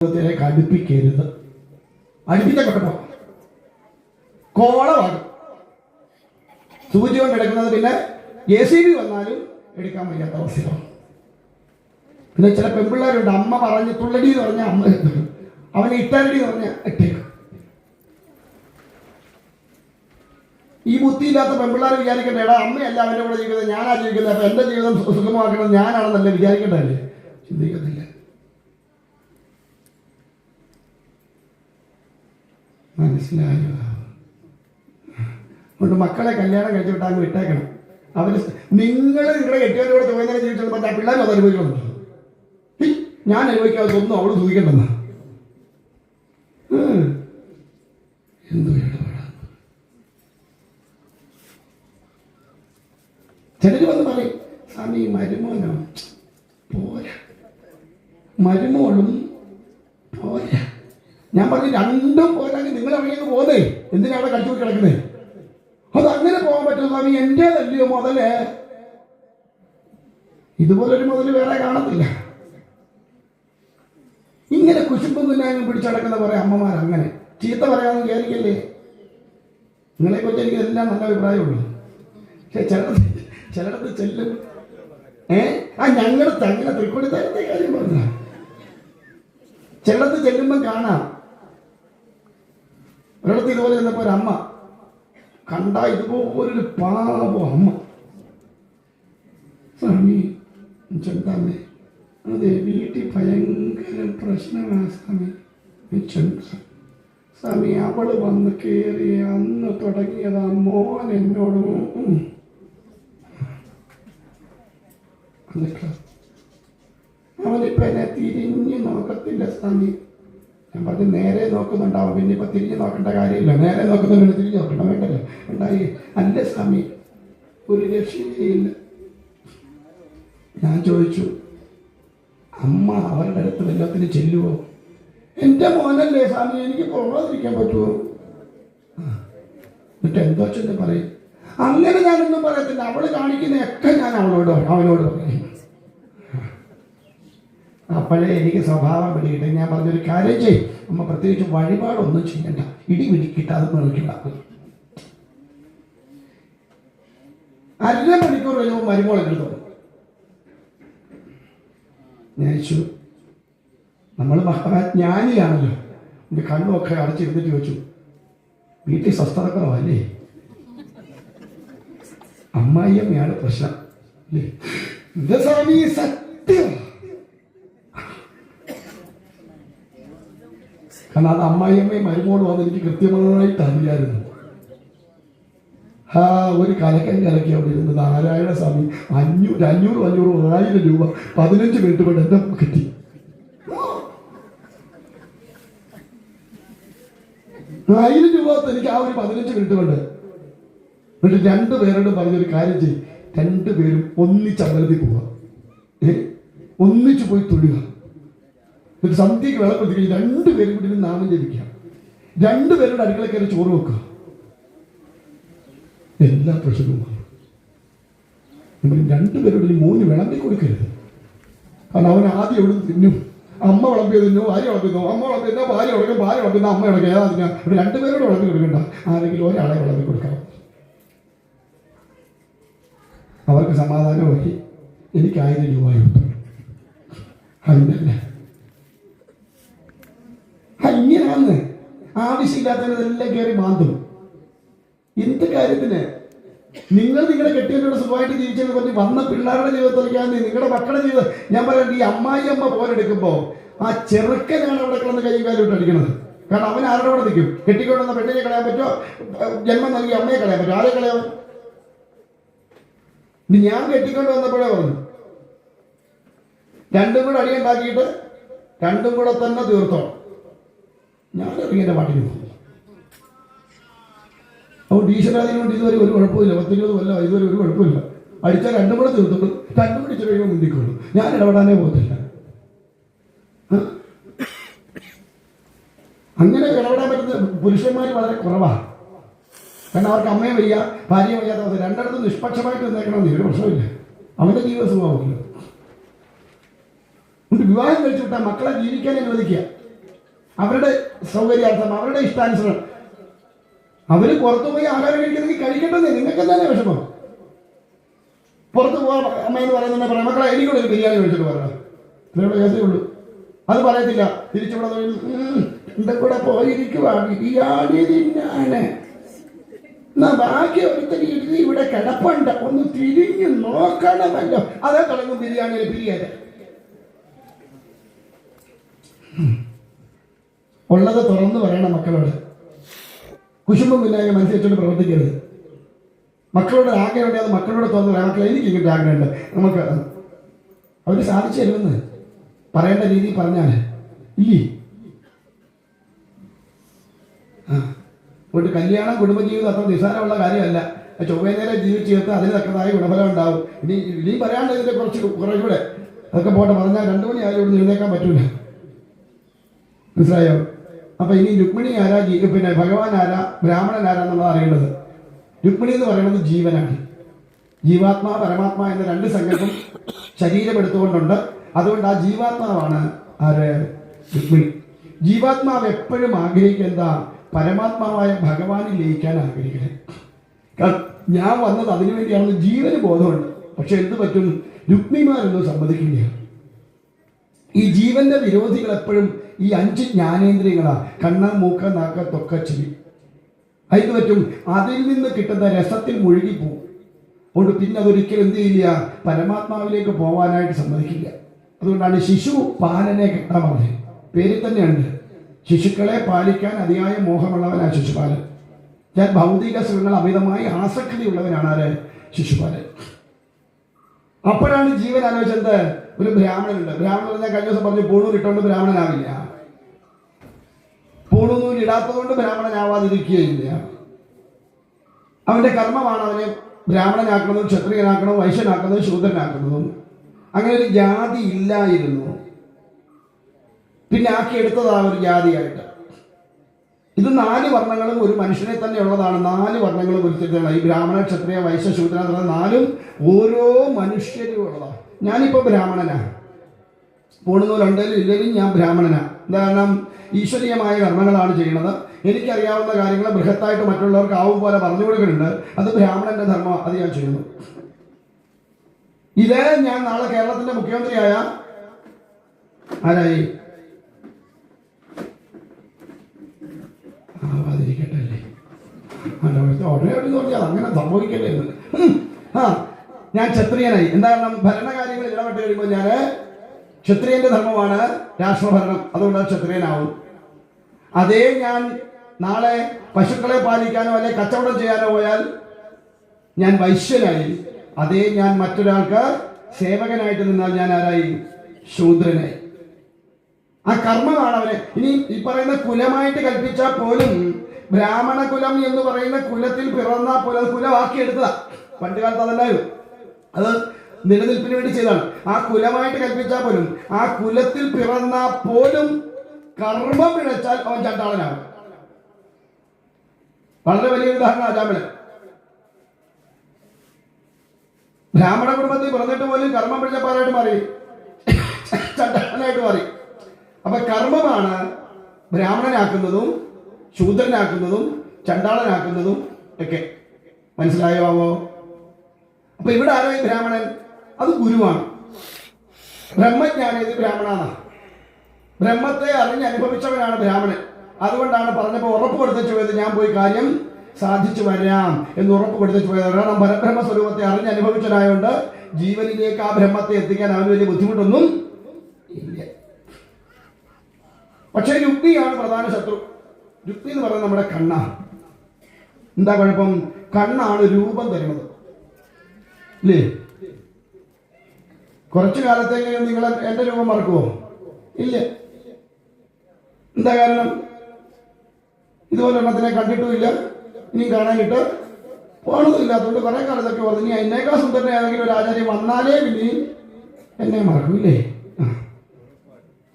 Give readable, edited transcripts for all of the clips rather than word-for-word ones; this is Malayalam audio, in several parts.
ജീവിതത്തിലേക്ക് അടുപ്പിക്കരുത്. അടുപ്പിക്കപ്പെട്ടോ കോളമാണ് സൂചി കൊണ്ട് എടുക്കുന്നത്. പിന്നെ JCB വന്നാലും എടുക്കാൻ വയ്യാത്ത അവസ്ഥയാണ്. പിന്നെ ചില പെൺപിള്ളേരുണ്ട്, അമ്മ പറഞ്ഞ് തുള്ളടി എന്ന് പറഞ്ഞാൽ അമ്മ എടുക്കും, അവനെ ഇട്ടാരടി എന്ന് പറഞ്ഞാൽ ഇട്ടേക്കും. ഈ ബുദ്ധിയില്ലാത്ത പെൺപിള്ളേർ വിചാരിക്കട്ടെ, എടാ അമ്മയല്ല അവൻ്റെ കൂടെ ജീവിക്കുന്നത്, ഞാനാ ജീവിക്കുന്നത്, അപ്പം എൻ്റെ ജീവിതം സുഖമാക്കുന്നത് ഞാനാണെന്നല്ലേ വിചാരിക്കണ്ടല്ലേ? ചിന്തിക്കത്തില്ല. മനസ്സിലായോ? അതുകൊണ്ട് മക്കളെ കല്യാണം കഴിച്ചു വിട്ടാൽ അങ്ങ് വിട്ടേക്കണം. അവർ നിങ്ങൾ നിങ്ങളുടെ കെട്ടിയവരുടെ കൂടെ തോന്നുന്ന ജീവിച്ചത് പറഞ്ഞാൽ പിള്ളേരും അത് അനുഭവിക്കണമെന്നുണ്ടോ? ഞാൻ അനുഭവിക്കാതൊന്നും അവള് സൂചിക്കണ്ടെന്ന എന്തോ ഇടപാടാ. ചിലര് വന്ന് പറയും, സ്വാമി മരുമോനോ പോരാ, മരുമോളും പോരാ. ഞാൻ പറഞ്ഞു രണ്ടും പോരാങ്കിൽ നിങ്ങൾ ഇറങ്ങിയത് പോന്നേ, എന്തിനാ അവിടെ കടിച്ചു കിടക്കുന്നേ? അത് അങ്ങനെ പോകാൻ പറ്റും സ്വാമി, എന്റേതല്ലയോ മുതല്. ഇതുപോലൊരു മുതല് വേറെ കാണത്തില്ല. ഇങ്ങനെ കുശുമ്പും കുഞ്ഞാനും പിടിച്ചടക്കുന്ന കുറെ അമ്മമാർ അങ്ങനെ ചീത്ത പറയാമെന്ന് വിചാരിക്കല്ലേ. നിങ്ങളെ കുറിച്ച് എനിക്ക് എല്ലാം നല്ല അഭിപ്രായമുള്ളൂ. പക്ഷെ ചിലടത്ത് ചെല്ലും ഞങ്ങളടുത്ത് അങ്ങനെ തൃക്കൊടിത്തരത്തെ കാര്യം പറഞ്ഞ ചിലടത്ത് ചെല്ലുമ്പം കാണാം. ഒരിടത്ത് ഇതുപോലെ ചെന്നപ്പോ ഒരു അമ്മ കണ്ട ഇതുപോലൊരു പാവം അമ്മ, സ്വാമി ചെന്താമേ അതെ വീട്ടിൽ ഭയങ്കര പ്രശ്നമാണ് സ്വാമി. സ്വാമി അവള് വന്ന് കയറി അന്ന് തുടങ്ങിയതാ മോൻ എന്നോട് അവനിപ്പോ എന്നെ തിരിഞ്ഞു നോക്കത്തില്ല സ്വാമി. ഞാൻ പറഞ്ഞു നേരെ നോക്കുന്നുണ്ടാവും, പിന്നെ ഇപ്പൊ തിരിഞ്ഞു നോക്കേണ്ട കാര്യമില്ല, നേരെ നോക്കുന്നുണ്ട് തിരിഞ്ഞു നോക്കണ്ട വേണ്ടല്ലോ ഉണ്ടായി. അല്ല സ്വാമി ഒരു രക്ഷയില്ല. ഞാൻ ചോദിച്ചു, അമ്മ അവരുടെ അടുത്ത് വല്ലത്തിന് ചെല്ലുവോ? എൻ്റെ മോനല്ലേ സ്വാമി, എനിക്ക് പോകാതിരിക്കാൻ പറ്റുമോ? എന്നിട്ട് എന്തോ ചെന്ന് പറയും. അങ്ങനെ ഞാനൊന്നും പറയത്തില്ല, അവള് കാണിക്കുന്നതൊക്കെ ഞാൻ അവനോട് പറയും. അപ്പോഴേ എനിക്ക് സ്വഭാവം പിടികിട്ടെ. ഞാൻ പറഞ്ഞൊരു കാര്യം ചെയ്യും, അമ്മ പ്രത്യേകിച്ച് വഴിപാടൊന്നും ചെയ്യണ്ട, ഇടി പിടിക്കിട്ട് അത് നോക്കിണ്ടാക്കും. 1.5 മണിക്കൂർ കഴിഞ്ഞപ്പോൾ മരുമോളെടുത്തു. ഞാൻ ചോദിച്ചു, നമ്മൾ മഹാജ്ഞാനിയാണല്ലോ, എൻ്റെ കണ്ണൊക്കെ അടച്ചിരുന്നിട്ട് ചോദിച്ചു, വീട്ടിൽ സ്വസ്ഥതക്കുറവല്ലേ? അമ്മായിയമ്മയാണ് പ്രശ്നം അല്ലേ? സ്വാമി സത്യം. കാരണം അത് അമ്മായിയമ്മയും മരുമോളും വന്ന് എനിക്ക് കൃത്യമായിട്ട് അറിയായിരുന്നു. ഒരു കലക്കി അവിടെ ഇരുന്ന് നാരായണ സ്വാമി 500, 1000 രൂപ 15 മിനിറ്റ് കൊണ്ട് എന്നെ കിട്ടി. ₹1000 എനിക്ക് ആ ഒരു 15 മിനിറ്റ് കൊണ്ട്. എന്നിട്ട് 2 പേരോടും പറഞ്ഞൊരു കാര്യം ചെയ്യും, 2 പേരും ഒന്നിച്ച് അമ്പലത്തിൽ പോവുക, ഒന്നിച്ച് പോയി തൊഴുക. എന്നിട്ട് സന്ധ്യക്ക് വിളപ്പെടുത്തി 2 പേരും കൂടി നാമം ജപിക്കുക, 2 പേരുടെ അടുക്കള കയറി ചോറ് വെക്കുക. എല്ലാ പ്രശ്നവും മാറും. 2 പേരോട് 3 വിളമ്പി കൊടുക്കരുത്. കാരണം അവൻ ആദ്യം എവിടെ തിന്നും. അമ്മ വിളമ്പിയ തിന്നോ, ഭാര്യ വിളമ്പുന്നോ, അമ്മ വിളമ്പുന്നോ, ഭാര്യ വിളക്കും, ഭാര്യ വിളമ്പുന്ന അമ്മ വിളക്കും, ഏതാ തിന്നാ? ഇവിടെ 2 പേരോട് വിളമ്പി കൊടുക്കണ്ട, ആരെങ്കിലും ഒരാളെ വിളമ്പി കൊടുക്കണം. അവർക്ക് സമാധാനമായി. എനിക്ക് 1000 രൂപയുണ്ട്. അതിനല്ല ഇങ്ങനെയാന്ന് ആവശ്യമില്ലാത്തതെല്ലാം കയറി മാന്തും. എന്ത് കാര്യത്തിന്? നിങ്ങൾ നിങ്ങളുടെ കെട്ടിയവരോട് സുഖമായിട്ട് ജീവിച്ചതിനെ പറ്റി വന്ന പിള്ളേരുടെ ജീവിതത്തിലേക്കാണ് നിങ്ങളുടെ മക്കളുടെ ജീവിതം. ഞാൻ പറയാം, ഈ അമ്മായിയമ്മ പോലെടുക്കുമ്പോൾ ആ ചെറുക്കനാണ് അവിടെ കിടന്ന് കൈയും കാലും അടിക്കുന്നത്. കാരണം അവൻ ആരുടെ കൂടെ നിൽക്കും? കെട്ടിക്കൊണ്ടുവന്ന പെണ്ണിനെ കളയാൻ പറ്റുമോ? ജന്മം നൽകി അമ്മയെ കളയാൻ പറ്റുമോ? ആരെ കളയാൻ? ഞാൻ കെട്ടിക്കൊണ്ട് വന്നപ്പോഴേ പറഞ്ഞു, 2 കൂടെ അടിയുണ്ടാക്കിയിട്ട് 2 കൂടെ തന്നെ തീർത്തോ. ഞാൻ ഇറങ്ങിയ പാട്ടിന് പോകും. അതുകൊണ്ട് ഈശ്വരാധീനം കൊണ്ട് ഇതുവരെ ഒരു കുഴപ്പമില്ല. 10-20 കൊല്ലം ഇതുവരെ ഒരു കുഴപ്പമില്ല. അടിച്ചാൽ 2 കൂടെ തീർത്തുള്ളൂ, 2 പിടിച്ച് കഴിയുമ്പോൾ മുന്തിക്കുള്ളൂ. ഞാൻ ഇടപെടാനേ പോകത്തില്ല. അങ്ങനെ ഇടപെടാൻ പറ്റുന്ന പുരുഷന്മാർ വളരെ കുറവാണ്. കാരണം അവർക്ക് അമ്മയെ വയ്യ, ഭാര്യ വയ്യാത്ത അവസ്ഥ. 2 നിഷ്പക്ഷമായിട്ട് നിന്നേക്കണമെന്ന് ഒരു പ്രശ്നമില്ല. അവൻ്റെ ജീവിത സുഖമാവില്ല. വിവാഹം കഴിച്ചു വിട്ടാൽ മക്കളെ ജീവിക്കാൻ അനുവദിക്കുക. അവരുടെ സൗകര്യാർത്ഥം, അവരുടെ ഇഷ്ടാനുസരണം. അവര് പുറത്തു പോയി ആഹാരം കഴിക്കുന്നെങ്കിൽ കഴിക്കട്ടെ, നിങ്ങൾക്ക് എന്താണ് വിഷമം? പുറത്ത് പോവാ അമ്മയെന്ന് പറയുന്നുണ്ടെ പറയാം, മക്കളെ എനിക്കൂടെ ഒരു ബിരിയാണി കഴിച്ചിട്ട് പറയാം, ഇത്രയുള്ള കേസേ ഉള്ളൂ. അത് പറയത്തില്ല. തിരിച്ചുവിടെ എന്റെ കൂടെ പോയിരിക്കുക ബിരിയാണി തിന്നാന്, എന്നാ ബാക്കി ഒരുത്തരി ഇവിടെ കിടപ്പുണ്ട്, ഒന്ന് തിരിഞ്ഞു നോക്കണമല്ലോ. അതേ തുടങ്ങും ബിരിയാണിയിൽ പിരിയാതെ. ഉള്ളത് തുറന്നു പറയണം മക്കളോട്. കുശുമ്പും പിന്നാകെ മനസ്സിലെച്ചോണ്ട് പ്രവർത്തിക്കരുത്. മക്കളോട് ആഗ്രഹമുണ്ട്, അത് മക്കളോട് തുറന്നു പറയാം. മക്കളെ എനിക്ക് ഇങ്ങോട്ട് ആഗ്രഹമുണ്ട്, നമുക്ക് അവർ സാധിച്ചു തരുമെന്ന് പറയേണ്ട രീതിയിൽ പറഞ്ഞാൽ ഇല്ലേ. ഒരു കല്യാണം കുടുംബജീവിതം അത്ര നിസ്സാരമുള്ള കാര്യമല്ല. ചൊവ്വേ നേരെ ജീവിച്ചു ചേർത്ത് അതിന് തക്കതായ ഗുണഫലം ഉണ്ടാവും. ഇനി പറയാണ്ട് ഇതിന്റെ കുറച്ചുകൂടെ അതൊക്കെ പോട്ടെ, പറഞ്ഞാൽ 2 മണി ആയാലും ഇവിടെ എഴുന്നേക്കാൻ പറ്റൂല. മനസ്സിലായോ? അപ്പൊ ഇനി രുക്മിണി ആരാ, പിന്നെ ഭഗവാൻ ആരാ, ബ്രാഹ്മണൻ ആരാന്നുള്ളത് അറിയേണ്ടത്. രുക്മിണി എന്ന് പറയുന്നത് ജീവനാണ്. ജീവാത്മാ പരമാത്മാ എന്ന 2 സങ്കല്പം ശരീരമെടുത്തുകൊണ്ടുണ്ട്. അതുകൊണ്ട് ആ ജീവാത്മാവാണ് ആര്, രുക്മിണി. ജീവാത്മാവ് എപ്പോഴും ആഗ്രഹിക്കുന്ന പരമാത്മാവായ ഭഗവാനിൽ ലയിക്കാൻ ആഗ്രഹിക്കുന്നത്. കാരണം ഞാൻ വന്നത് അതിനു വേണ്ടിയാണെന്ന് ജീവന് ബോധമുണ്ട്. പക്ഷെ എന്ത് പറ്റും, രുക്മിമാരൊന്നും സമ്മതിക്കില്ല. ഈ ജീവന്റെ വിരോധികൾ എപ്പോഴും ഈ 5 ജ്ഞാനേന്ദ്രിയങ്ങളാ, കണ്ണ്, മൂക്ക്, നാക്ക്, ത്വക്ക്, ചെവി. അതിന് പറ്റും അതിൽ നിന്ന് കിട്ടുന്ന രസത്തിൽ മുഴുകിപ്പോവും. അതുകൊണ്ട് പിന്നെ അതൊരിക്കലും എന്ത് ചെയ്യില്ല, പരമാത്മാവിലേക്ക് പോകാനായിട്ട് സമ്മതിക്കില്ല. അതുകൊണ്ടാണ് ശിശു പാലനെ കെട്ടാൻ പറഞ്ഞത്. പേരിൽ തന്നെയുണ്ട്, ശിശുക്കളെ പാലിക്കാൻ അതിയായ മോഹമുള്ളവനാണ് ശിശുപാലൻ. ഞാൻ ഭൗതിക സുഖങ്ങൾ അമിതമായി ആസക്തിയുള്ളവനാണ് ആര്, ശിശുപാലൻ. അപ്പോഴാണ് ജീവൻ ആലോചിച്ചത്, ഒരു ബ്രാഹ്മണനുണ്ട്. ബ്രാഹ്മണൻ ഞാൻ കഴിഞ്ഞ ദിവസം പറഞ്ഞു, പൂണൂൽ ഇട്ടുകൊണ്ട് ബ്രാഹ്മണനാവില്ല, പൂണൂൽ ഇടാത്തതുകൊണ്ട് ബ്രാഹ്മണനാവാതിരിക്കുകയില്ല. അവന്റെ കർമ്മമാണ് അവനെ ബ്രാഹ്മണനാക്കുന്നതും ക്ഷത്രിയനാക്കുന്നതും വൈശ്യനാക്കുന്നതും ശൂദ്രനാക്കുന്നതും. അങ്ങനെ ഒരു ജാതി ഇല്ലായിരുന്നു, പിന്നെ ആക്കിയെടുത്തതാ ഒരു ജാതിയായിട്ട്. ഇത് 4 വർണ്ണങ്ങളും ഒരു മനുഷ്യനെ തന്നെ ഉള്ളതാണ്. 4 വർണ്ണങ്ങളും ഉരുത്തിരിച്ചാണ് ഈ ബ്രാഹ്മണ, ക്ഷത്രിയ, വൈശ്യ, ശൂദ്ര എന്നുള്ള 4 ഓരോ മനുഷ്യരും ഉള്ളതാണ്. ഞാനിപ്പോൾ ബ്രാഹ്മണനാണ്, പൂണുന്നൂലുണ്ടെങ്കിലും ഇല്ലെങ്കിലും ഞാൻ ബ്രാഹ്മണനാണ്. കാരണം ഈശ്വരീയമായ കർമ്മങ്ങളാണ് ചെയ്യുന്നത്. എനിക്കറിയാവുന്ന കാര്യങ്ങൾ ബൃഹത്തായിട്ട് മറ്റുള്ളവർക്ക് ആവും പോലെ പറഞ്ഞു കൊടുക്കുന്നുണ്ട്. അത് ബ്രാഹ്മണന്റെ ധർമ്മം, അത് ഞാൻ ചെയ്യുന്നു. ഇതേ ഞാൻ നാളെ കേരളത്തിന്റെ മുഖ്യമന്ത്രിയായ ആരായി ആവാതിരിക്കട്ടെ അല്ലേ, പറഞ്ഞാൽ അങ്ങനെ സംഭവിക്കല്ലേ എന്ന്. ഞാൻ ക്ഷത്രിയനായി. എന്താ കാരണം, ഭരണകാര്യങ്ങളിൽ ഇടപെട്ട് കഴിയുമ്പോൾ ഞാൻ ക്ഷത്രിയന്റെ ധർമ്മമാണ് രാഷ്ട്രഭരണം, അതുകൊണ്ട് ക്ഷത്രിയനാവും. അതേ ഞാൻ നാളെ പശുക്കളെ പാലിക്കാനോ അല്ലെ കച്ചവടം ചെയ്യാനോ പോയാൽ ഞാൻ വൈശ്യനായി. അതേ ഞാൻ മറ്റൊരാൾക്ക് സേവകനായിട്ട് നിന്നാൽ ഞാൻ ആരായി, ശൂദ്രനായി. ആ കർമ്മമാണ് അവനെ. ഇനി ഈ പറയുന്ന കുലമായിട്ട് കൽപ്പിച്ചാൽ പോലും ബ്രാഹ്മണ കുലം എന്ന് പറയുന്ന കുലത്തിൽ പിറന്നാൽ പോലും അത് കുലമാക്കിയെടുത്തതാ. പണ്ട് കാലത്ത് അതല്ലായിരുന്നു, അത് നിലനിൽപ്പിന് വേണ്ടി ചെയ്തതാണ്. ആ കുലമായിട്ട് കൽപ്പിച്ചാൽ പോലും ആ കുലത്തിൽ പിറന്നാൽ പോലും കർമ്മം പിഴച്ചാൽ അവൻ ചണ്ടാളനാണ്. വളരെ വലിയ ഉദാഹരണം അജാമിളൻ. ബ്രാഹ്മണ കുടുംബത്തിൽ പിറന്നിട്ട് പോലും കർമ്മം പിഴച്ചപ്പാറായിട്ട് മാറി, ചണ്ടാളനായിട്ട് മാറി. അപ്പൊ കർമ്മമാണ് ബ്രാഹ്മണനാക്കുന്നതും ശൂദ്രനാക്കുന്നതും ചണ്ടാളനാക്കുന്നതും ഒക്കെ. മനസ്സിലായോ? അപ്പൊ ഇവിടെ ആരായി ബ്രാഹ്മണൻ? അത് ഗുരുവാണ്. ബ്രഹ്മജ്ഞാനി ഇത് ബ്രാഹ്മണനാണ്. ബ്രഹ്മത്തെ അറിഞ്ഞ് അനുഭവിച്ചവനാണ് ബ്രാഹ്മണൻ. അതുകൊണ്ടാണ് പറഞ്ഞപ്പോൾ ഉറപ്പ് കൊടുത്തു പോയത്, ഞാൻ പോയി കാര്യം സാധിച്ചു വരാം എന്ന് ഉറപ്പ് കൊടുത്തു പോയത്. കാരണം പരബ്രഹ്മ സ്വരൂപത്തെ അറിഞ്ഞ് അനുഭവിച്ചതായതുകൊണ്ട് ജീവനിലേക്ക് ആ ബ്രഹ്മത്തെ എത്തിക്കാൻ അവന് വലിയ ബുദ്ധിമുട്ടൊന്നും ഇല്ല. പക്ഷേ യുക്തിയാണ് പ്രധാന ശത്രു. യുക്തി എന്ന് പറയുന്നത് നമ്മുടെ കണ്ണാണ്. എന്താ കുഴപ്പം? കണ്ണാണ് രൂപം തരുന്നത്, ഇല്ലേ? കുറച്ചു കാലത്തേക്ക് നിങ്ങൾ എന്റെ രൂപം മറക്കുമോ? ഇല്ല. എന്താ കാരണം? ഇതുപോലെ എണ്ണത്തിനെ കണ്ടിട്ടുമില്ല, ഇനി കാണാനിട്ട് പോണതുമില്ലാത്തതുകൊണ്ട് കുറെ കാലത്തൊക്കെ പറഞ്ഞു, ഇനി എന്നേക്കാൾ സുന്ദരനെ ഏതെങ്കിലും ഒരു ആചാര്യം വന്നാലേ പിന്നെ എന്നെ മറക്കൂല്ലേ?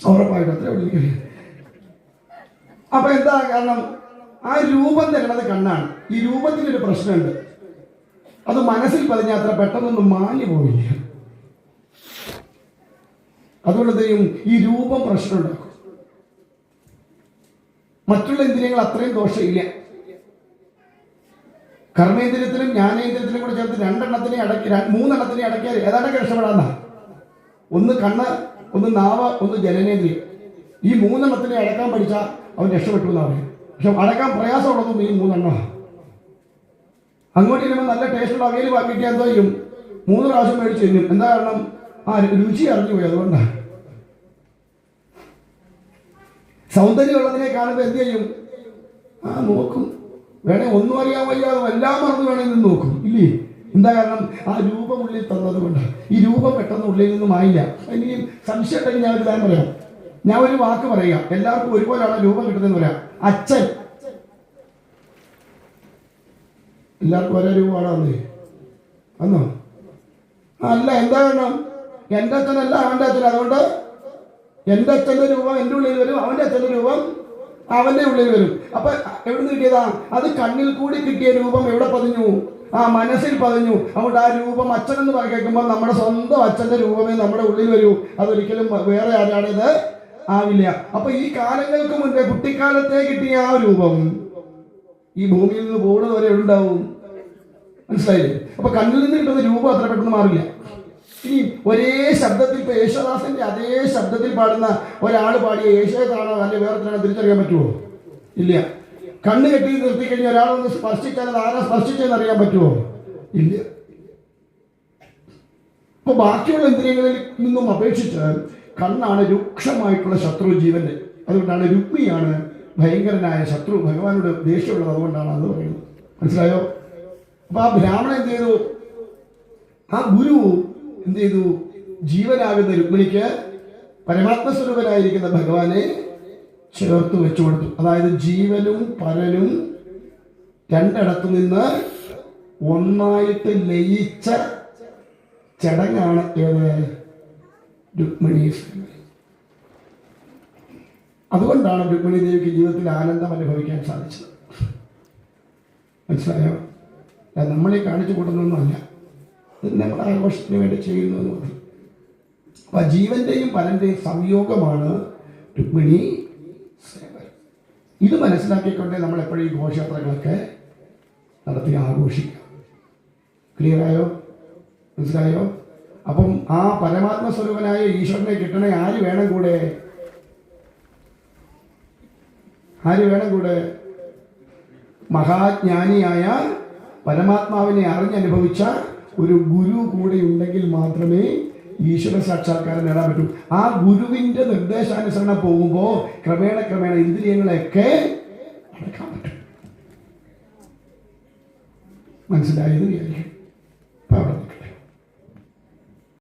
ഉറപ്പായിട്ട് അത്ര വിളിക്കില്ലേ. അപ്പൊ എന്താ കാരണം? ആ രൂപം തരുന്നത് കണ്ണാണ്. ഈ രൂപത്തിനൊരു പ്രശ്നമുണ്ട്, അത് മനസ്സിൽ പതിഞ്ഞ അത്ര പെട്ടെന്നൊന്നും മാഞ്ഞു പോവില്ല. അതുകൊണ്ട് ഈ രൂപം പ്രശ്നമുണ്ടാക്കും. മറ്റുള്ള ഇന്ദ്രിയങ്ങൾ അത്രയും ദോഷമില്ല. കർമ്മേന്ദ്രിയത്തിലും ജ്ഞാനേന്ദ്രിയത്തിലും കൂടെ ചേർത്ത് മൂന്നെണ്ണത്തിനെ അടക്കിയാൽ ഏതാണ്ടൊക്കെ രക്ഷപ്പെടാന്ന. ഒന്ന് കണ്ണ്, ഒന്ന് നാവ്, ഒന്ന് ജനനേന്ദ്രിയം. ഈ മൂന്നെണ്ണത്തിനെ അടക്കാൻ പഠിച്ചാൽ അവൻ രക്ഷപ്പെട്ടു എന്നാ പറയും. പക്ഷെ അടക്കാൻ പ്രയാസമുള്ളതും ഈ മൂന്നെണ്ണമാണ്. അങ്ങോട്ട് ചെല്ലുമ്പോൾ നല്ല ടേസ്റ്റുള്ള അവയിൽ കിട്ടിയാൽ എന്തോ ചെയ്യും? 3 പ്രാവശ്യം മേടിച്ച് തിന്നും. എന്താ കാരണം? രുചി അറിഞ്ഞു പോയി. അതുകൊണ്ടാണ്. സൗന്ദര്യമുള്ളതിനെ കാണുമ്പോൾ എന്ത് ചെയ്യും? നോക്കും. വേണേ ഒന്നും അറിയാൻ വയ്യാതെ എല്ലാം മറന്ന് വേണമെങ്കിൽ നോക്കും, ഇല്ലേ? എന്താ കാരണം? രൂപം ഉള്ളിൽ തന്നത് കൊണ്ട്. ഈ രൂപം പെട്ടെന്ന് ഉള്ളിൽ നിന്നും ആയില്ല. ഇനി സംശയം ഉണ്ടെങ്കിൽ ഞാൻ ഒരു കാര്യം പറയാം. ഞാൻ ഒരു വാക്ക് പറയുക, എല്ലാവർക്കും ഒരുപോലെയാണ് രൂപം കിട്ടുന്നതെന്ന് പറയാം. അച്ഛൻ എല്ലാവർക്കും ഒരേ രൂപമാണോ? അന്നോ? അല്ല. എന്താ കാരണം? എൻ്റെ അച്ഛനല്ല അവൻ്റെ അച്ഛൻ. അതുകൊണ്ട് എൻ്റെ അച്ഛൻ്റെ രൂപം എൻ്റെ ഉള്ളിൽ വരും, അവൻ്റെ അച്ഛൻ്റെ രൂപം അവൻ്റെ ഉള്ളിൽ വരും. അപ്പൊ എവിടെ നിന്ന് കിട്ടിയതാ? അത് കണ്ണിൽ കൂടി കിട്ടിയ രൂപം എവിടെ പതിഞ്ഞു? മനസ്സിൽ പതിഞ്ഞു. അതുകൊണ്ട് ആ രൂപം അച്ഛനെന്ന് കേൾക്കുമ്പോൾ നമ്മുടെ സ്വന്തം അച്ഛൻ്റെ രൂപമേ നമ്മുടെ ഉള്ളിൽ വരൂ. അതൊരിക്കലും വേറെ ആരാണിത് ആവില്ല. അപ്പൊ ഈ കാലങ്ങൾക്ക് മുൻപേ കുട്ടിക്കാലത്തെ കിട്ടിയ ആ രൂപം ഈ ഭൂമിയിൽ നിന്ന് പോകുന്നത് വരെ ഉണ്ടാവും. മനസ്സിലായില്ലേ? അപ്പൊ കണ്ണിൽ നിന്ന് കിട്ടുന്ന രൂപം അത്ര പെട്ടെന്ന് മാറില്ല. ഇനി ഒരേ ശബ്ദത്തിൽ, ഇപ്പൊ യേശുദാസന്റെ അതേ ശബ്ദത്തിൽ പാടുന്ന ഒരാൾ പാടിയ യേശുദാസാണോ അല്ലെ വേറെ തിരിച്ചറിയാൻ പറ്റുമോ? ഇല്ല. കണ്ണ് കെട്ടി നിർത്തി കഴിഞ്ഞാൽ ഒരാളൊന്ന് സ്പർശിച്ചാൽ അത് ആരാ സ്പർശിച്ചെന്ന് അറിയാൻ പറ്റുമോ? ഇല്ല. അപ്പൊ ബാക്കിയുള്ള ഇന്ദ്രിയങ്ങളിൽ നിന്നും അപേക്ഷിച്ച് കണ്ണാണ് രൂക്ഷമായിട്ടുള്ള ശത്രു ജീവന്റെ. അതുകൊണ്ടാണ് രുക്മിയാണ് ഭയങ്കരനായ ശത്രു, ഭഗവാനോട് ദേഷ്യമുള്ളത്. അതുകൊണ്ടാണ് അത് പറയുന്നത്. മനസ്സിലായോ? അപ്പൊ ആ ബ്രാഹ്മണൻ എന്ത് ചെയ്തു? ആ ഗുരു എന്ത് ചെയ്തു? ജീവനാകുന്ന രുക്മിണിക്ക് പരമാത്മസ്വരൂപനായിരിക്കുന്ന ഭഗവാനെ ചേർത്ത് വെച്ചു കൊടുത്തു. അതായത് ജീവനും പരനും രണ്ടിടത്തു നിന്ന് ഒന്നായിട്ട് ലയിച്ച ചടങ്ങാണ് ഏത്? രുക്മിണി. അതുകൊണ്ടാണ് രുക്മിണി ദേവിക്ക് ജീവിതത്തിൽ ആനന്ദം അനുഭവിക്കാൻ സാധിച്ചത്. മനസ്സിലായോ? നമ്മളെ കാണിച്ചു കൂട്ടുന്നൊന്നുമല്ല, നമ്മുടെ ആഘോഷത്തിന് വേണ്ടി ചെയ്യുന്നു എന്ന് പറഞ്ഞു. അപ്പൊ ജീവന്റെയും പരന്റെയും സംയോഗമാണ് രുക്മിണി സേവ. ഇത് മനസ്സിലാക്കിക്കൊണ്ടേ നമ്മൾ എപ്പോഴും ഈ ഘോഷയാത്രകളൊക്കെ നടത്തി ആഘോഷിക്കാം. ക്ലിയറായോ? മനസ്സിലായോ? അപ്പം ആ പരമാത്മസ്വരൂപനായ ഈശ്വരനെ കിട്ടണേ ആര് വേണം കൂടെ? ആര് വേണം കൂടെ? മഹാജ്ഞാനിയായ പരമാത്മാവിനെ അറിഞ്ഞനുഭവിച്ച ഒരു ഗുരു കൂടെ ഉണ്ടെങ്കിൽ മാത്രമേ ഈശ്വര സാക്ഷാത്കാരം നേടാൻ പറ്റൂ. ആ ഗുരുവിന്റെ നിർദ്ദേശാനുസരണം പോകുമ്പോൾ ക്രമേണ ഇന്ദ്രിയങ്ങളെയൊക്കെ അടക്കാൻ പറ്റും. മനസ്സിലായത് വിചാരിക്കും.